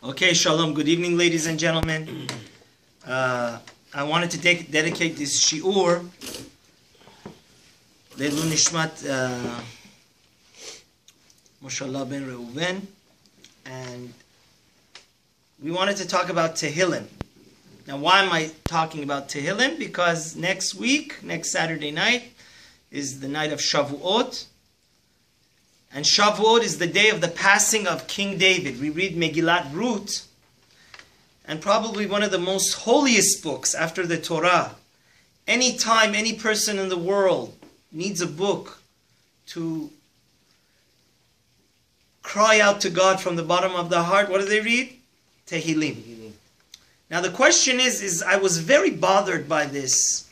Okay, shalom. Good evening, ladies and gentlemen. I wanted to dedicate this shiur Leilu Nishmat Moshe ben Reuven, and we wanted to talk about Tehillim. Now, why am I talking about Tehillim? Because next week, next Saturday night, is the night of Shavuot. And Shavuot is the day of the passing of King David. We read Megillat Ruth, and probably one of the most holiest books after the Torah. Anytime any person in the world needs a book to cry out to God from the bottom of the heart, what do they read? Tehillim. Now the question is I was very bothered by this.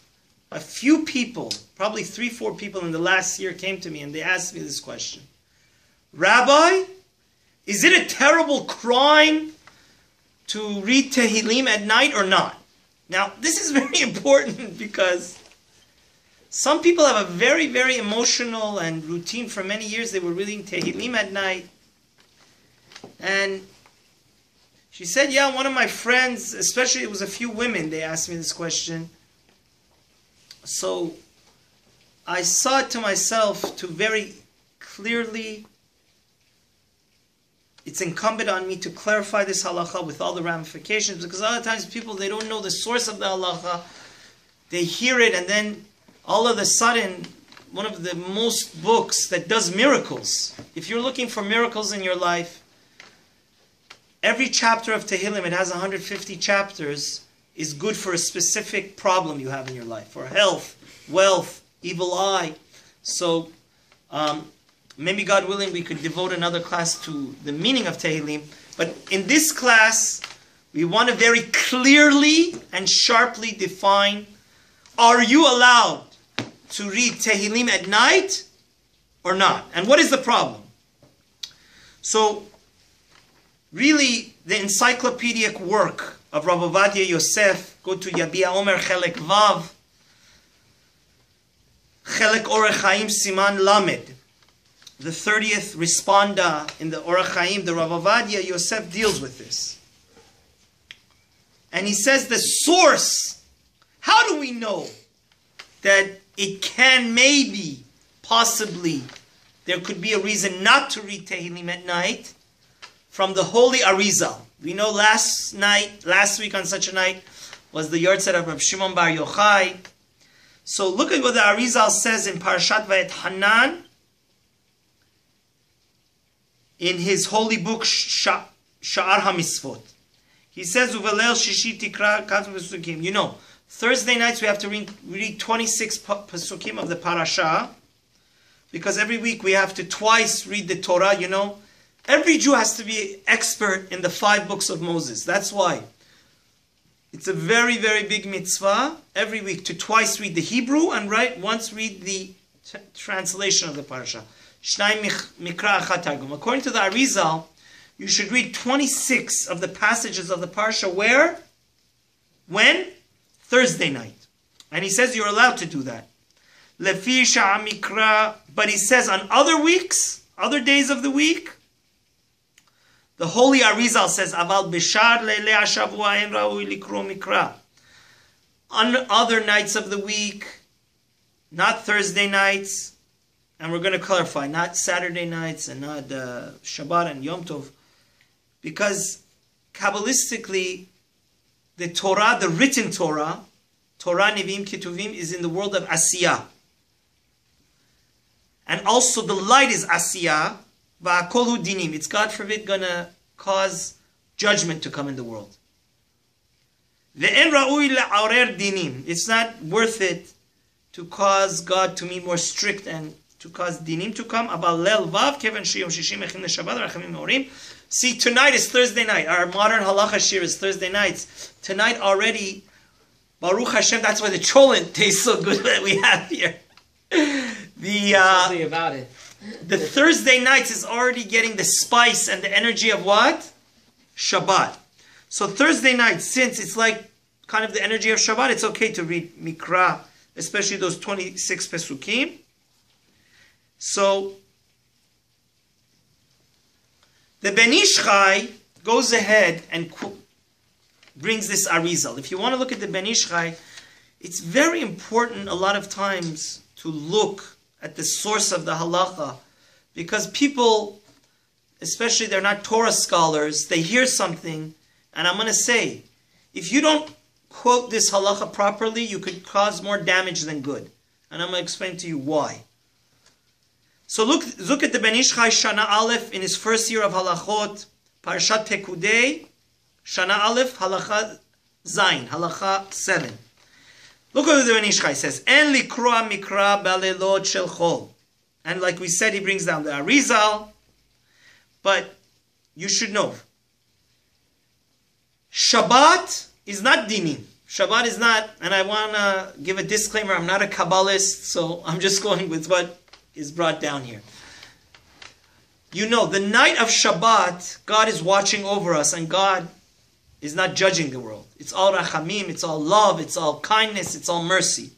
A few people, probably 3-4 people in the last year came to me and they asked me this question. Rabbi, is it a terrible crime to read Tehillim at night or not? Now, this is very important because some people have a very, very emotional and routine. For many years, they were reading Tehillim at night. And she said, yeah, one of my friends, especially it was a few women, they asked me this question. So I saw it to myself to very clearly, it's incumbent on me to clarify this halacha with all the ramifications, because a lot of times people, they don't know the source of the halacha. They hear it and then all of a sudden, one of the most books that does miracles, if you're looking for miracles in your life, every chapter of Tehillim, it has 150 chapters, is good for a specific problem you have in your life, for health, wealth, evil eye. So, maybe God willing, we could devote another class to the meaning of Tehillim. But in this class, we want to very clearly and sharply define, are you allowed to read Tehillim at night or not? And what is the problem? So, really, the encyclopedic work of Rabbi Ovadia Yosef, go to Yabia Omer Chelek Vav, Chelek Orech Chaim Siman Lamed. The 30th responda in the Orach Chaim, the Rabbi Ovadia Yosef deals with this. And he says the source, how do we know that it can maybe, possibly, there could be a reason not to read Tehillim at night? From the Holy Arizal. We know last week on such a night, was the yahrzeit of Rabbi Shimon Bar Yochai. So look at what the Arizal says in Parashat Vayetchanan, in his holy book, Sha'ar HaMisvot. He says, Uvelel Shishi Tikra Kav Pesukim. You know, Thursday nights we have to read 26 Pesukim of the Parasha, because every week we have to twice read the Torah, you know. Every Jew has to be expert in the 5 books of Moses. That's why. It's a very, very big mitzvah every week to twice read the Hebrew and once read the translation of the Parasha. According to the Arizal, you should read 26 of the passages of the Parsha where? When? Thursday night. And he says you're allowed to do that. But he says on other weeks, other days of the week, the Holy Arizal says, Aval b'shar leilei hashavua ein ra'ui likro mikra. On other nights of the week, not Thursday nights, and we're going to clarify, not Saturday nights and not Shabbat and Yom Tov, because Kabbalistically, the Torah, the written Torah, Torah Nevi'im Ketuvim, is in the world of Asiyah. And also the light is Asiyah, Va'akol hu dinim. It's, God forbid, going to cause judgment to come in the world. Ve'en ra'ui le'arer dinim. It's not worth it to cause God to be more strict and to cause dinim to come. See, tonight is Thursday night. Our modern halacha shir is Thursday nights. Tonight already, Baruch Hashem, that's why the cholent tastes so good that we have here. Something about it. The Thursday nights is already getting the spice and the energy of what? Shabbat. So Thursday night, since it's like kind of the energy of Shabbat, it's okay to read Mikra, especially those 26 Pesukim. So, the banishkai goes ahead and brings this arizal. If you want to look at the banishkai, it's very important a lot of times to look at the source of the halacha, because people, especially they're not Torah scholars, they hear something, and I'm going to say, if you don't quote this halacha properly, you could cause more damage than good. And I'm going to explain to you why. So look at the banishkai Shana Aleph in his first year of halachot, Parashat Pekudei, Shana Aleph, halacha Zayin, halacha 7. Look what the banishkai says. En likroa mikra balelot shel chol. And like we said, he brings down the arizal. But you should know, Shabbat is not dinim. Shabbat is not, and I want to give a disclaimer, I'm not a kabbalist, so I'm just going with what is brought down here. You know, the night of Shabbat, God is watching over us, and God is not judging the world. It's all rachamim, it's all love, it's all kindness, it's all mercy.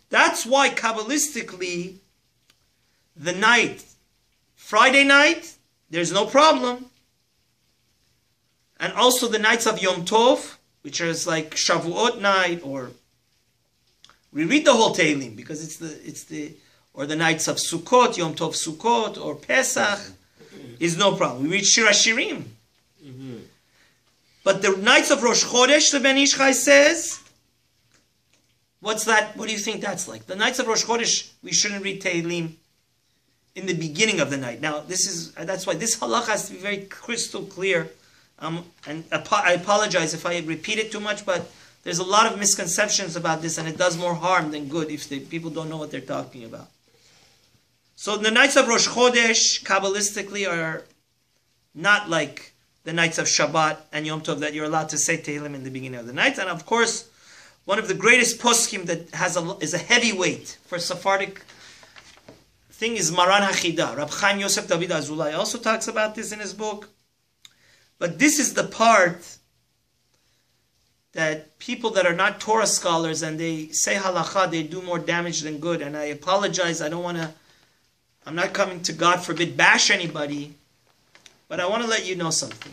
That's why Kabbalistically, the night, Friday night, there's no problem. And also the nights of Yom Tov, which is like Shavuot night, or we read the whole Tehillim because it's the or the nights of Sukkot, Yom Tov Sukkot, or Pesach, is no problem. We read Shir HaShirim. But the nights of Rosh Hodesh, the Ben Ish Chai says, what's that? What do you think that's like? The nights of Rosh Hodesh, we shouldn't read Tehillim in the beginning of the night. Now, that's why this halacha has to be very crystal clear. And I apologize if I repeat it too much, but there's a lot of misconceptions about this, and it does more harm than good if people don't know what they're talking about. So the nights of Rosh Chodesh, Kabbalistically, are not like the nights of Shabbat and Yom Tov that you're allowed to say Tehillim in the beginning of the night. And of course, one of the greatest poskim that is a heavyweight for Sephardic thing is Maran HaChida. Rabbi Chaim Yosef David Azulai also talks about this in his book. But this is the part that people that are not Torah scholars and they say halacha, they do more damage than good. And I apologize, I'm not coming to, God forbid, bash anybody, but I want to let you know something.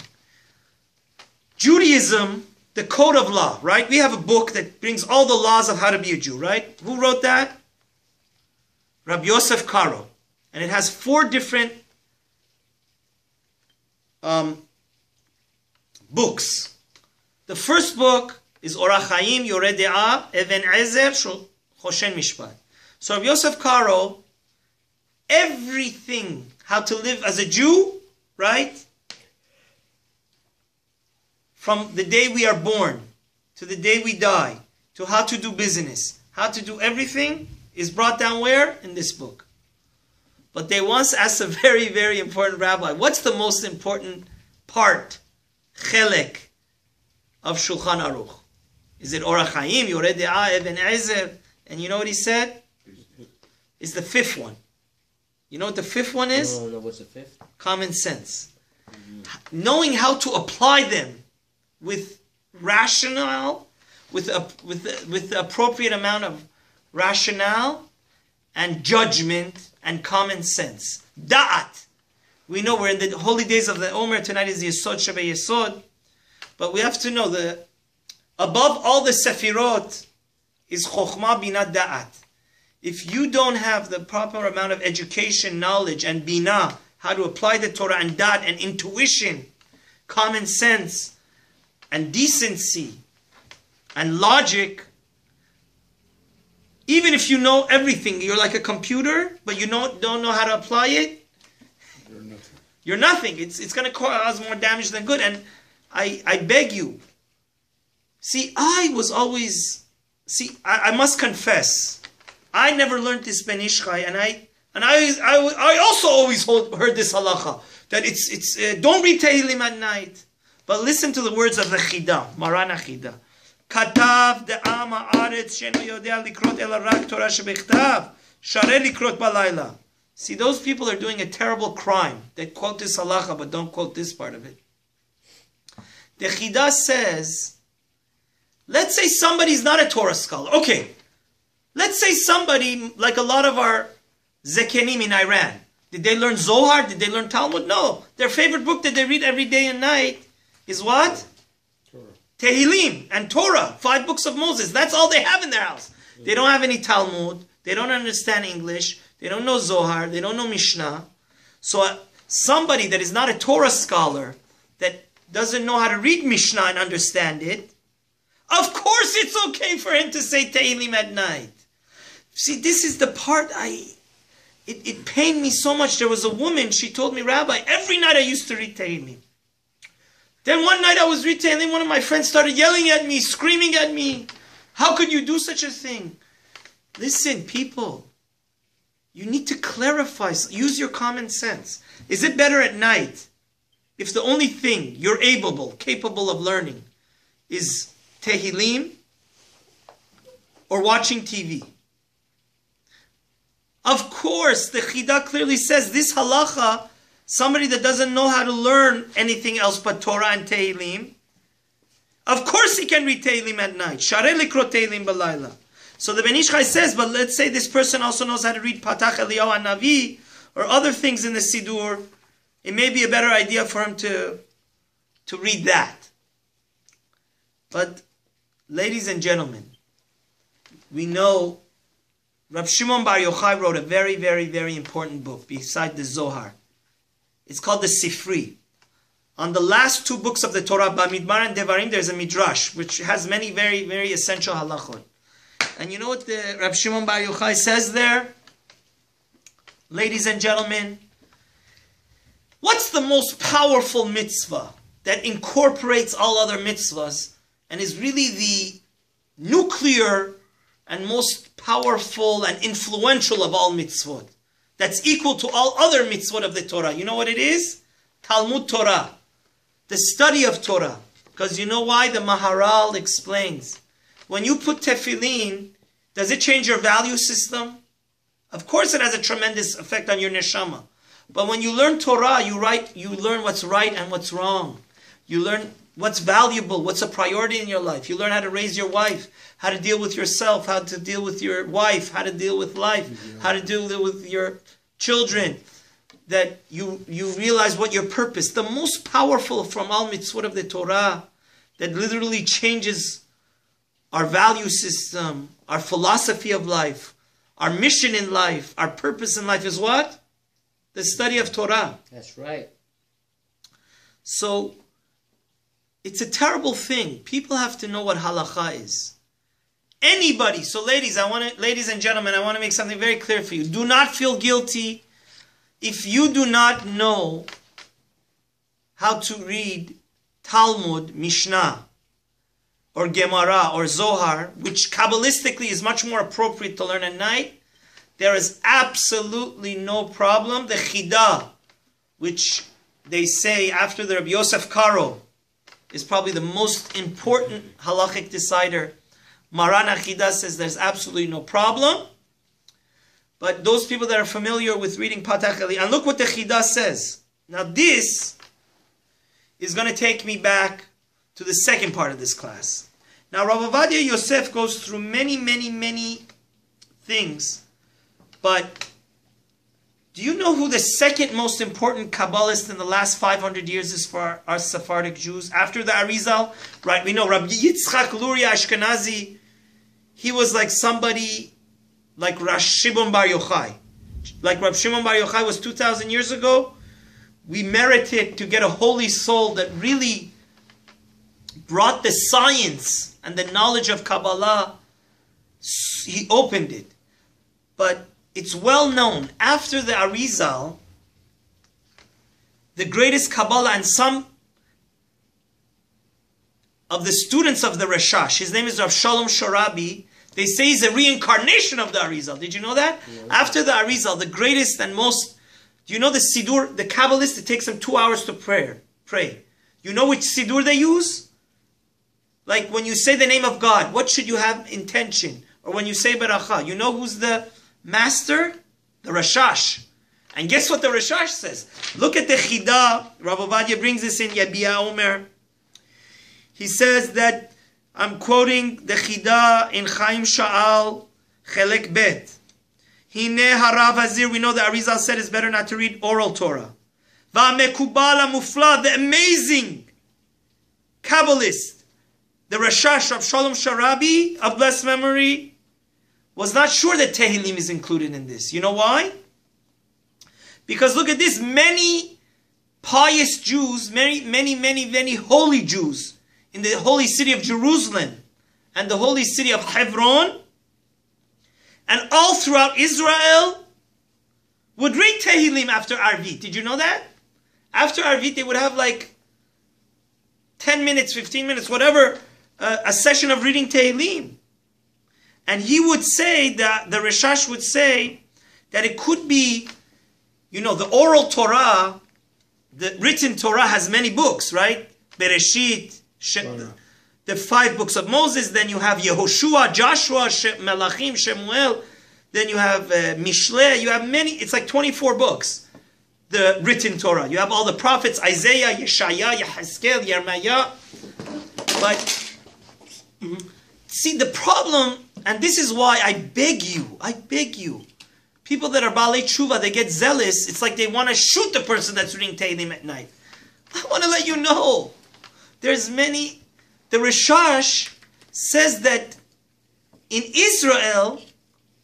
Judaism, the code of law, right? We have a book that brings all the laws of how to be a Jew, right? Who wrote that? Rabbi Yosef Karo. And it has 4 different books. The first book is Orach Chaim, Yoreh De'ah, Even Ezer, Choshen Mishpat. So Rabbi Yosef Karo, everything, how to live as a Jew, right? From the day we are born, to the day we die, to how to do business, how to do everything, is brought down where? In this book. But they once asked a very, very important rabbi, what's the most important part, chelek, of Shulchan Aruch? Is it Orach Chaim, Yoreh De'ah, Even Ezer? And you know what he said? It's the 5th one. You know what the 5th one is? No, what's the 5th? Common sense. Knowing how to apply them with rationale, with the appropriate amount of rationale and judgment and common sense. Da'at. We know we're in the holy days of the Omer. Tonight is the Yesod Shabbat Yesod. But we have to know that above all the Sefirot is Chokhmah Binah Da'at. If you don't have the proper amount of education, knowledge, and Binah, how to apply the Torah, and Da'at, and intuition, common sense, and decency, and logic, even if you know everything, you're like a computer, but you don't know how to apply it, you're nothing. It's going to cause more damage than good. And I beg you. See, I must confess, I never learned this Ben Ish Chai, and I also always heard this halacha, that it's don't read Tehillim at night, but listen to the words of the Chida, Maran HaChida. Katav de'am ha'aretz she'eno yodea likrot ela rak Torah shebechtav, shareh likrot balayla. See, those people are doing a terrible crime. They quote this halacha, but don't quote this part of it. The Chida says, let's say somebody's not a Torah scholar. Okay, let's say somebody, like a lot of our Zekenim in Iran. Did they learn Zohar? Did they learn Talmud? No. Their favorite book that they read every day and night is what? Torah. Tehillim and Torah, 5 books of Moses. That's all they have in their house. They don't have any Talmud. They don't understand English. They don't know Zohar. They don't know Mishnah. So somebody that is not a Torah scholar, that doesn't know how to read Mishnah and understand it, of course it's okay for him to say Tehillim at night. See, this is the part it pained me so much. There was a woman, she told me, Rabbi, every night I used to read Tehillim. Then one night I was reading Tehillim, one of my friends started yelling at me, screaming at me. How could you do such a thing? Listen, people, you need to clarify, use your common sense. Is it better at night if the only thing you're capable of learning is Tehillim or watching TV? Of course, the Chidah clearly says this halacha, somebody that doesn't know how to learn anything else but Torah and Tehillim, of course he can read Tehillim at night. Sharei likro Tehillim b'layla. So the banishkai says, but let's say this person also knows how to read Patach Eliyahu HaNavi or other things in the Siddur. It may be a better idea for him to read that. But, ladies and gentlemen, we know Rab Shimon Bar Yochai wrote a very, very, very important book beside the Zohar. It's called the Sifri. On the last 2 books of the Torah, Bamidbar and Devarim, there's a midrash which has many very, very essential halachot. And you know what the Rab Shimon Bar Yochai says there? Ladies and gentlemen, what's the most powerful mitzvah that incorporates all other mitzvahs and is really the nuclear and most powerful and influential of all mitzvot? That's equal to all other mitzvot of the Torah. You know what it is? Talmud Torah. The study of Torah. Because you know why? The Maharal explains. When you put tefillin, does it change your value system? Of course it has a tremendous effect on your neshama. But when you learn Torah, you learn what's right and what's wrong. You learn what's valuable, what's a priority in your life. You learn how to raise your wife, how to deal with yourself, how to deal with your wife, how to deal with life, how to deal with your children. That you realize what your purpose. The most powerful from all mitzvot of the Torah that literally changes our value system, our philosophy of life, our mission in life, our purpose in life is what? The study of Torah. That's right. So, it's a terrible thing. People have to know what halacha is. Anybody, so ladies and gentlemen, I want to make something very clear for you. Do not feel guilty if you do not know how to read Talmud, Mishnah, or Gemara, or Zohar, which kabbalistically is much more appropriate to learn at night. There is absolutely no problem. The Chidah, which they say after the Rabbi Yosef Karo, is probably the most important halachic decider. Maran HaChidah says there's absolutely no problem. But those people that are familiar with reading Patach Eli, and look what the Chidah says. Now this is going to take me back to the second part of this class. Now Rav Ovadia Yosef goes through many, many, many things. But do you know who the second most important kabbalist in the last 500 years is for our Sephardic Jews? After the Arizal, right? We know Rabbi Yitzchak Luria Ashkenazi. He was like somebody like Rav Shimon Bar Yochai. Like Rav Shimon Bar Yochai was 2,000 years ago. We merited to get a holy soul that really brought the science and the knowledge of Kabbalah. He opened it. But it's well known, after the Arizal, the greatest Kabbalah and some of the students of the Rashash, his name is Rav Shalom Shorabi, they say he's a reincarnation of the Arizal. Did you know that? Yeah. After the Arizal, the greatest and most, do you know the Siddur, the Kabbalist, it takes them 2 hours to pray. You know which Siddur they use? Like when you say the name of God, what should you have intention? Or when you say Beracha, you know who's the master? The Rashash. And guess what the Rashash says? Look at the Chidah. Rav Ovadia brings this in Yabia Omer. He says that, I'm quoting the Chidah in Chaim Sha'al, Chelek Bet. Hine harav hazir, we know the Arizal said it's better not to read oral Torah. Va'mekubal mufla, the amazing kabbalist, the Rashash of Shalom Sharabi of blessed memory, was not sure that Tehillim is included in this. You know why? Because look at this, many pious Jews, many holy Jews in the holy city of Jerusalem and the holy city of Hebron and all throughout Israel would read Tehillim after Arvit. Did you know that? After Arvit they would have like 10 minutes, 15 minutes, whatever, a session of reading Tehillim. And he would say, that the Rashash would say that it could be, you know, the oral Torah, the written Torah has many books, right? Bereshit, the 5 books of Moses. Then you have Yehoshua, Joshua, Melachim, Shemuel. Then you have Mishle. You have many. It's like 24 books, the written Torah. You have all the prophets, Isaiah, Yeshaya, Yehezkel, Yeremiah. But see, the problem, and this is why I beg you, people that are Baalei Tshuva, they get zealous. It's like they want to shoot the person that's reading Tehillim at night. I want to let you know, there's many. The Rashash says that in Israel,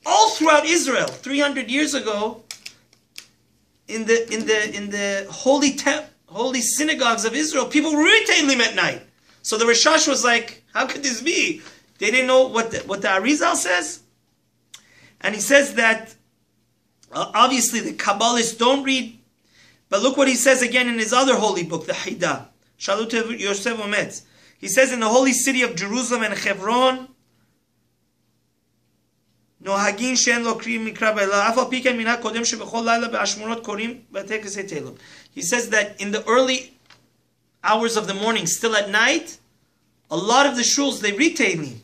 all throughout Israel, 300 years ago, in the holy synagogues of Israel, people read Tehillim at night. So the Rashash was like, how could this be? They didn't know what the Arizal says. And he says that obviously the Kabbalists don't read, but look what he says again in his other holy book, the Hida. Shalut Yosef Ometz. He says in the holy city of Jerusalem and Hebron, Nohagin shen lo kri mikra b'ela, afal piken minha kodem shebechol laila be'ashmonot korim b'tekes Tehillim. He says that in the early hours of the morning, still at night, a lot of the shuls, they read Tehillim.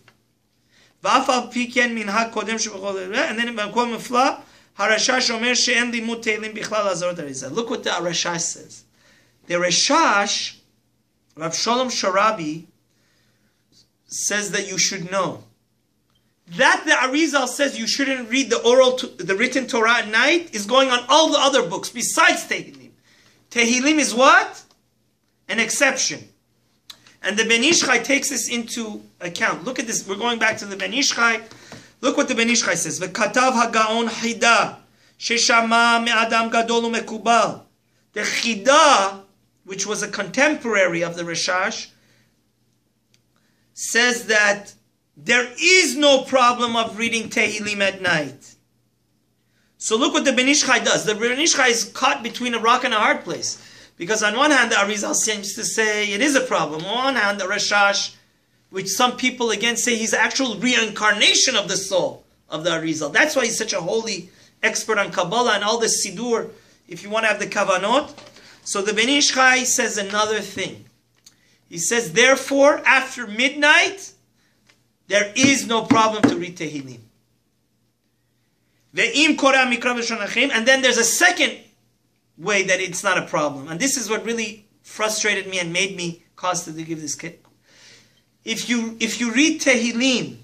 V'afal piken minha kodem shebechol laila, and then in B'kol Mefla, Harashash omer she'en limud Tehillim bichlal azarot arizah. Look what the Rashash says. The Rashash, Rav Shalom Sharabi, says that you should know that the Arizal says you shouldn't read the written Torah at night is going on all the other books besides Tehillim. Tehillim is what? An exception. And the banishkai takes this into account. Look at this. We're going back to the banishkai. Look what the banishkai says. V'katav hagaon chida sheshama me'adam gadol u'mekubal. The chida, which was a contemporary of the Rashash, says that there is no problem of reading Tehillim at night. So look what the banishkai does. The banishkai is caught between a rock and a hard place. Because on one hand, the Arizal seems to say it is a problem. On one hand, the Rashash, which some people again say he's the actual reincarnation of the soul of the Arizal. That's why he's such a holy expert on Kabbalah and all the Sidur, if you want to have the Kavanot. So the banishkai says another thing. He says, therefore, after midnight, there is no problem to read Tehillim. And then there's a second way that it's not a problem. And this is what really frustrated me and made me cause to give this kid. If you read Tehillim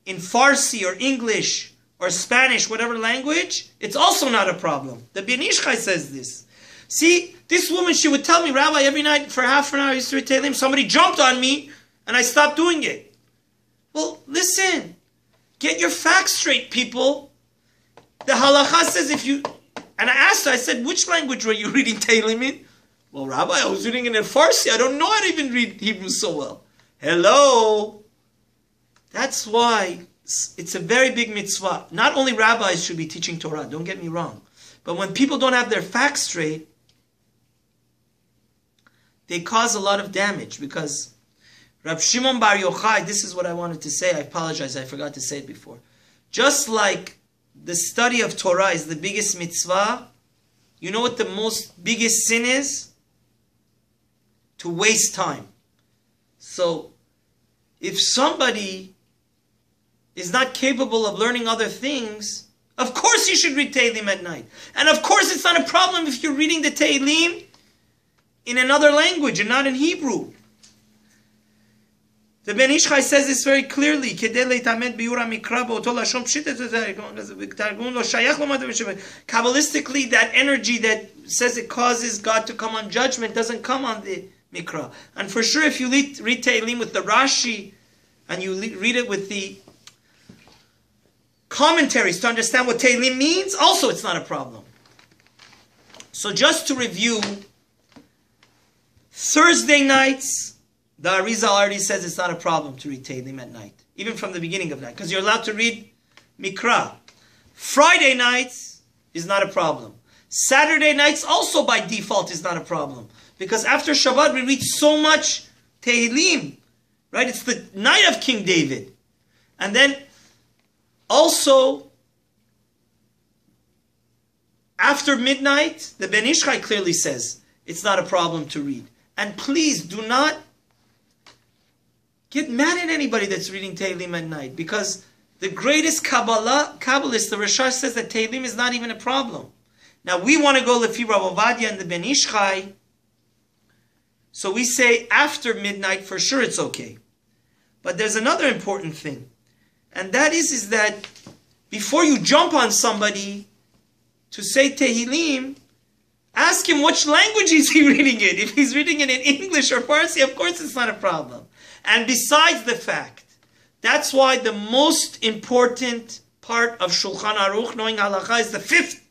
in Farsi or English or Spanish, whatever language, it's also not a problem. The banishkai says this. See, this woman, she would tell me, Rabbi, every night for half an hour I used to read Tehillim. Somebody jumped on me and I stopped doing it. Well, listen. Get your facts straight, people. The Halacha says if you... And I asked her, I said, which language were you reading Tehillim in? Well, Rabbi, I was reading it in Farsi. I don't know how to even read Hebrew so well. Hello? That's why it's a very big mitzvah. Not only rabbis should be teaching Torah, don't get me wrong. But when people don't have their facts straight, they cause a lot of damage. Because Rab Shimon Bar Yochai, this is what I wanted to say. I apologize, I forgot to say it before. Just like the study of Torah is the biggest mitzvah, you know what the most biggest sin is? To waste time. So, if somebody is not capable of learning other things, of course you should read Tehillim at night. And of course it's not a problem if you're reading the Tehillim in another language and not in Hebrew. The banishkai says this very clearly. Kabbalistically, that energy that says it causes God to come on judgment doesn't come on the Mikra. And for sure, if you read Tehillim with the Rashi, and you read it with the commentaries to understand what Tehillim means, also it's not a problem. So just to review, Thursday nights, the Arizal already says it's not a problem to read Tehillim at night, even from the beginning of night, because you're allowed to read Mikra. Friday nights is not a problem. Saturday nights also by default is not a problem, because after Shabbat we read so much Tehillim, right? It's the night of King David. And then also, after midnight, the banishkai clearly says it's not a problem to read. And please do not get mad at anybody that's reading Tehillim at night, because the greatest kabbalist, the Rosh, says that Tehillim is not even a problem. Now we want to go Lefi Rav Ovadia and the banishkai, so we say after midnight for sure it's okay. But there's another important thing, and that is that before you jump on somebody to say Tehillim, ask him which language is he reading it. If he's reading it in English or Farsi, of course it's not a problem. And besides the fact, that's why the most important part of Shulchan Aruch, knowing Halacha, is the 5th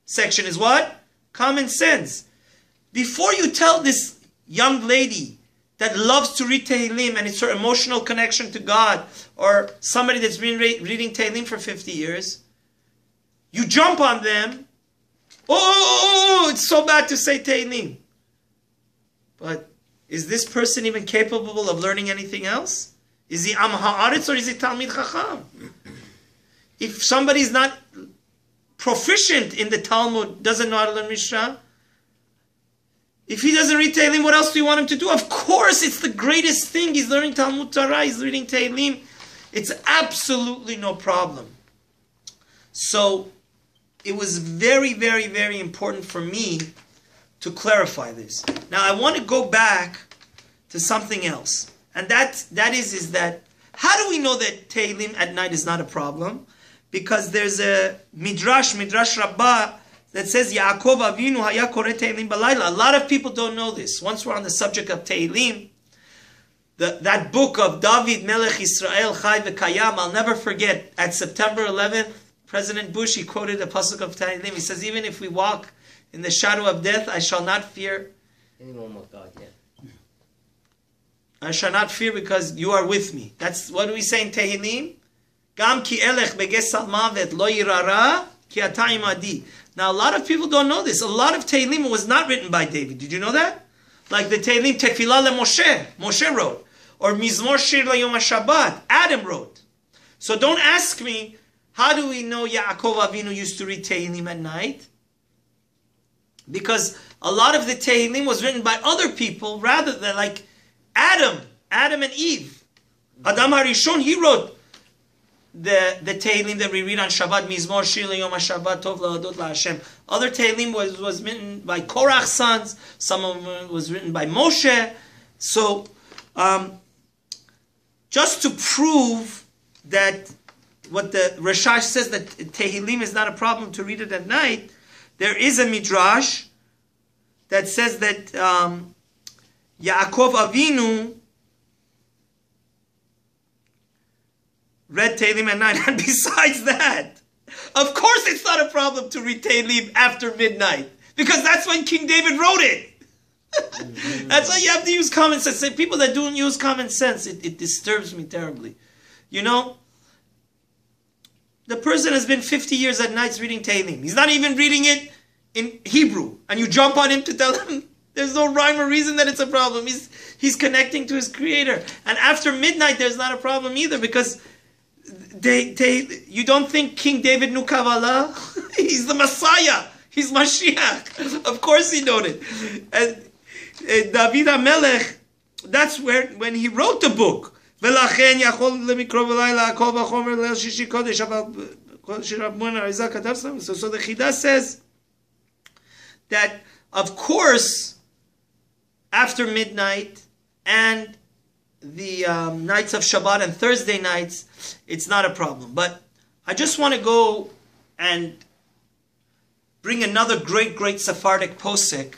section, is what? Common sense. Before you tell this young lady that loves to read Tehillim and it's her emotional connection to God, or somebody that's been reading Tehillim for 50 years, you jump on them. Oh, it's so bad to say Tehillim. But is this person even capable of learning anything else? Is he Am Haaretz or is he Talmid Chacham? If somebody is not proficient in the Talmud, doesn't know how to learn Mishnah, if he doesn't read Tehillim, what else do you want him to do? Of course, it's the greatest thing. He's learning Talmud Torah, he's reading Tehillim. It's absolutely no problem. So, it was very, very, very important for me to clarify this. Now, I want to go back to something else. And that is that, how do we know that Tehillim at night is not a problem? Because there's a Midrash Rabbah, that says, Yaakov Avinu haya koreh Tehillim balayla. A lot of people don't know this. Once we're on the subject of Tehillim, that book of David Melech Israel Chai V'Kayam, I'll never forget, at September 11th, President Bush, he quoted a pasuk of Tehillim. He says, even if we walk in the shadow of death, I shall not fear. Anyone with God, yeah. I shall not fear because you are with me. That's what do we say in Tehillim? Gam ki elech begesal mavet lo yirara ki ata imadi. Now a lot of people don't know this. A lot of Tehillim was not written by David. Did you know that? Like the Tehillim Tefillah le Moshe. Moshe wrote. Or Mizmor Shir le Yom HaShabbat. Adam wrote. So don't ask me, how do we know Yaakov Avinu used to read Tehillim at night? Because a lot of the Tehillim was written by other people rather than like Adam and Eve. Adam HaRishon, he wrote the Tehillim that we read on Shabbat, Mizmor Shir Yom HaShabbat Tov La'adot LaHashem. Other Tehillim was written by Korach's sons. Some of them was written by Moshe. So, just to prove that what the Rashash says, that Tehillim is not a problem to read it at night, there is a Midrash that says that Yaakov Avinu read Tehillim at night. And besides that, of course it's not a problem to read Tehillim after midnight, because that's when King David wrote it. That's why you have to use common sense. People that don't use common sense, it disturbs me terribly. You know, the person has been 50 years at nights reading Tehillim. He's not even reading it in Hebrew. And you jump on him to tell him there's no rhyme or reason that it's a problem. He's connecting to his Creator. And after midnight, there's not a problem either, because you don't think King David knew Kabbalah? He's the Messiah. He's Mashiach. Of course he knew it. And David HaMelech, that's when he wrote the book. So the Chida says that, of course, after midnight and the nights of Shabbat and Thursday nights, it's not a problem. But I just want to go and bring another great Sephardic posek.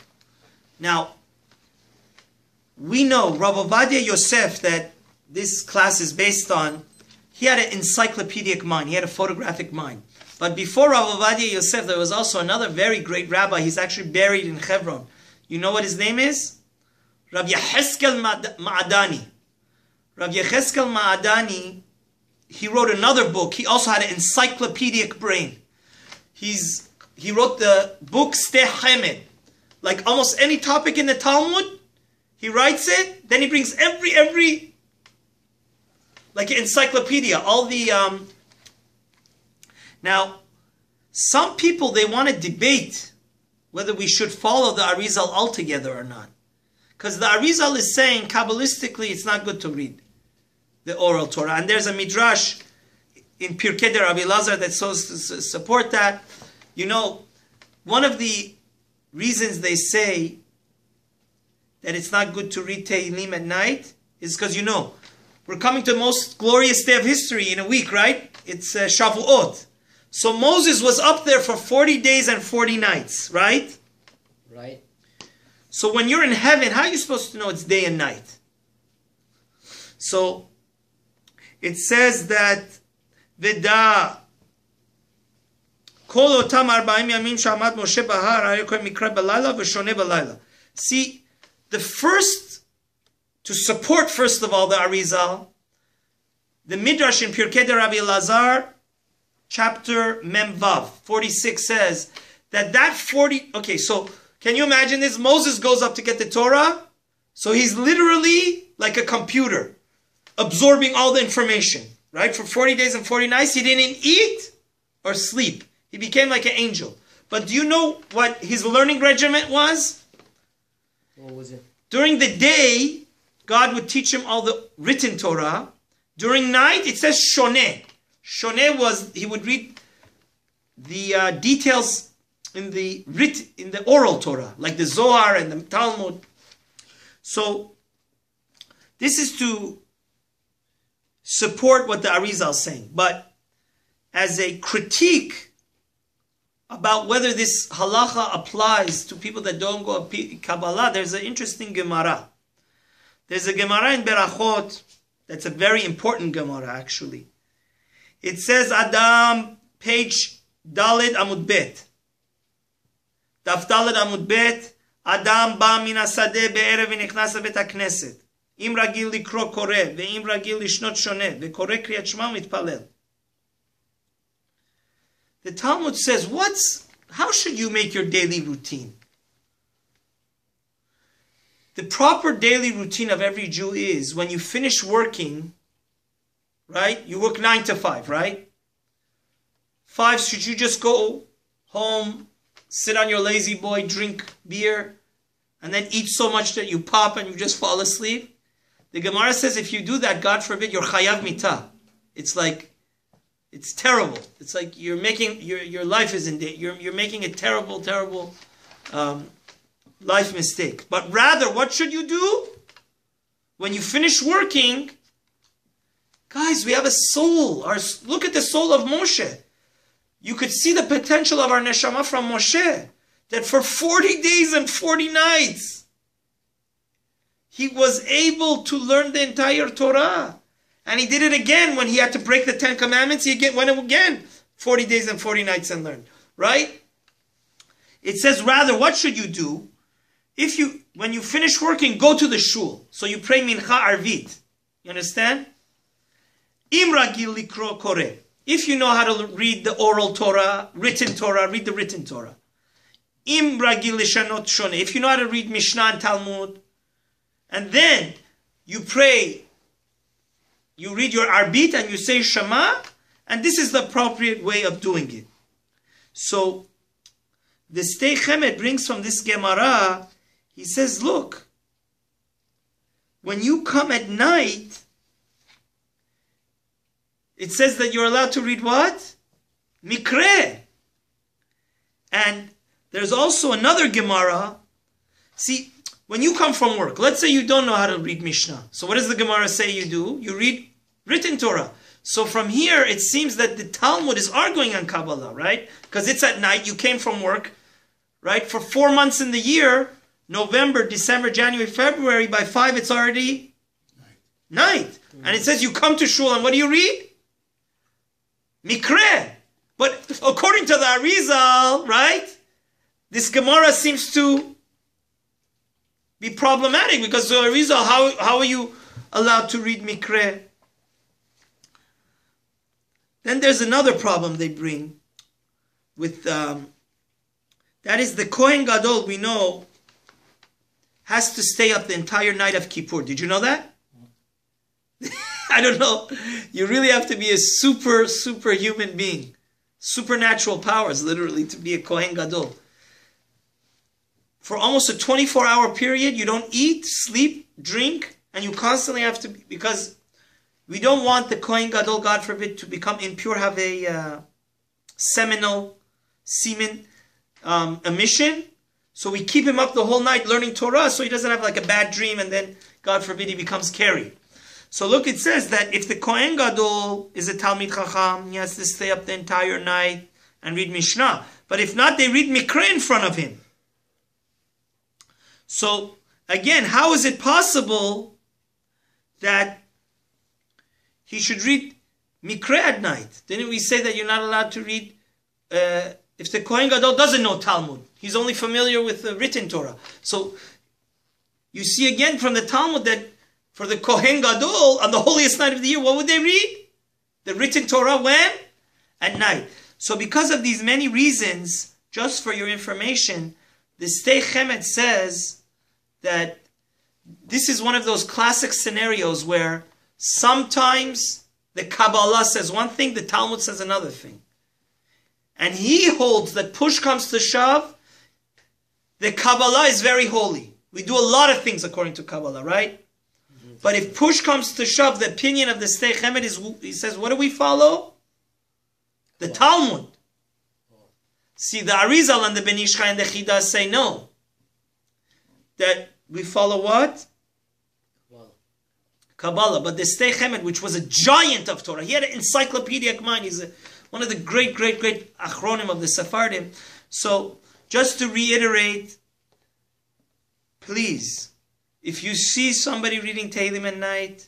Now, we know Rav Ovadia Yosef, that this class is based on, he had an encyclopedic mind. He had a photographic mind. But before Rav Ovadia Yosef, there was also another very great rabbi. He's actually buried in Hebron. You know what his name is? Rabbi Yecheskel Ma'adani. Rabbi Yecheskel Ma'adani, he wrote another book. He also had an encyclopedic brain. He wrote the book Tehillim. Like almost any topic in the Talmud, he writes it. Then he brings every like an encyclopedia. All the now, some people, they want to debate whether we should follow the Arizal altogether or not. Because the Arizal is saying, Kabbalistically, it's not good to read the oral Torah. And there's a midrash in Pirkei de Rabbi Lazar that support that. You know, one of the reasons they say that it's not good to read Tehillim at night is because, you know, we're coming to the most glorious day of history in a week, right? It's Shavuot. So Moses was up there for 40 days and 40 nights, right? Right. So when you're in heaven, how are you supposed to know it's day and night? So it says that Veda Kol otam 40 yamim shamad Moshe bahar hayakol mikra balayla v'shoneh balayla. See, the first, to support first of all the Arizal, the Midrash in Pirkei de Rabbi Lazar, chapter Mem Vav 46 says that 40, okay, so can you imagine this? Moses goes up to get the Torah, so he's literally like a computer, absorbing all the information, right? For 40 days and 40 nights, he didn't eat or sleep. He became like an angel. But do you know what his learning regimen was? What was it? During the day, God would teach him all the written Torah. During night, it says Shoneh. Shoneh was, he would read the details in the oral Torah, like the Zohar and the Talmud. So, this is to support what the Arizal is saying. But as a critique about whether this halacha applies to people that don't go Kabbalah, there's an interesting Gemara. There's a Gemara in Berachot that's a very important Gemara, actually. It says, Adam, page Daled Amud Bet. Daf Daled Amud Bet, Adam ba min hasadeh be'erev v'nichnas lebet hakneset. Im ragil likro koreh, ve'im ragil lishnot shoneh, ve'koreh kriyat shema mitpalel. The Talmud says, how should you make your daily routine? The proper daily routine of every Jew is, when you finish working, right? You work 9 to 5, right? 5, should you just go home, sit on your lazy boy, drink beer, and then eat so much that you pop and you just fall asleep? The Gemara says if you do that, God forbid, you're chayav mitah. It's like, it's terrible. It's like you're making, your life is in danger. You're making a terrible, terrible life mistake. But rather, what should you do? When you finish working, guys, we have a soul. Look at the soul of Moshe. You could see the potential of our neshama from Moshe. That for 40 days and 40 nights, he was able to learn the entire Torah. And he did it again when he had to break the 10 commandments. He went again 40 days and 40 nights and learned. Right? It says, rather, what should you do? When you finish working, go to the shul. So you pray mincha arvit. You understand? Im ragil likro koreh. If you know how to read the oral Torah, read the written Torah. Im ragil lishanot shoneh. If you know how to read Mishnah and Talmud, and then you pray, you read your arbit and you say Shema, and this is the appropriate way of doing it. So, the Stei Chemet brings from this Gemara, he says, look, when you come at night, it says that you're allowed to read what? Mikre. And there's also another Gemara. See, when you come from work, let's say you don't know how to read Mishnah. So what does the Gemara say you do? You read written Torah. So from here, it seems that the Talmud is arguing on Kabbalah, right? Because it's at night, you came from work, right? For 4 months in the year, November, December, January, February, by 5 it's already night. And it says you come to shul and what do you read? Mikre. But according to the Arizal, right, this Gemara seems to be problematic because the Arizal, how are you allowed to read Mikre? Then there's another problem they bring with, that is the Kohen Gadol, we know, has to stay up the entire night of Kippur. Did you know that? I don't know. You really have to be a superhuman being. Supernatural powers, literally, to be a Kohen Gadol. For almost a 24-hour period, you don't eat, sleep, drink, and you constantly have to, because we don't want the Kohen Gadol, God forbid, to become impure, have a seminal semen emission. So we keep him up the whole night learning Torah so he doesn't have like a bad dream and then, God forbid, he becomes carried. So look, it says that if the Kohen Gadol is a Talmid Chacham, he has to stay up the entire night and read Mishnah. But if not, they read Mikra in front of him. So, again, how is it possible that he should read Mikra at night? Didn't we say that you're not allowed to read, if the Kohen Gadol doesn't know Talmud, he's only familiar with the written Torah. So, you see again from the Talmud that for the Kohen Gadol, on the holiest night of the year, what would they read? The written Torah when? At night. So because of these many reasons, just for your information, the Stei Chemet says that this is one of those classic scenarios where sometimes the Kabbalah says one thing, the Talmud says another thing. And he holds that push comes to shove, the Kabbalah is very holy. We do a lot of things according to Kabbalah, right? But if push comes to shove, the opinion of the Stei Chemet is, he says, what do we follow? The Talmud. See, the Arizal and the banishkai and the Chidah say no. That we follow what? Kabbalah. But the Stei Chemet, which was a giant of Torah, he had an encyclopedic mind. He's one of the great achronim of the Sephardim. So, just to reiterate, please, if you see somebody reading Tehillim at night,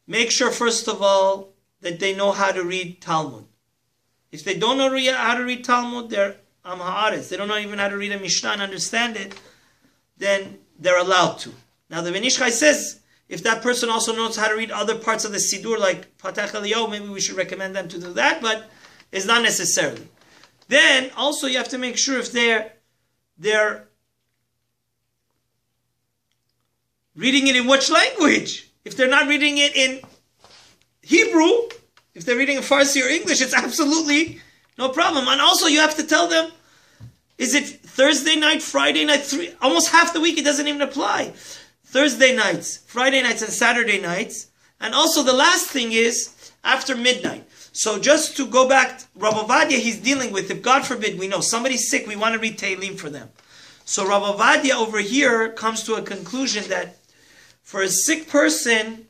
make sure, first of all, that they know how to read Talmud. If they don't know how to read Talmud, they're Am Haaretz. They don't know even how to read a Mishnah and understand it, then they're allowed to. Now the banishkai says, if that person also knows how to read other parts of the Sidur, like Patach Eliyahu, maybe we should recommend them to do that, but it's not necessarily. Then, also you have to make sure if they're reading it in which language? If they're not reading it in Hebrew, if they're reading in Farsi or English, it's absolutely no problem. And also you have to tell them, is it Thursday night, Friday night, almost half the week it doesn't even apply. Thursday nights, Friday nights and Saturday nights. And also the last thing is after midnight. So just to go back, Rabbi Ovadia, he's dealing with, if God forbid, we know somebody's sick, we want to read Tehillim for them. So Rabbi Ovadia over here comes to a conclusion that for a sick person,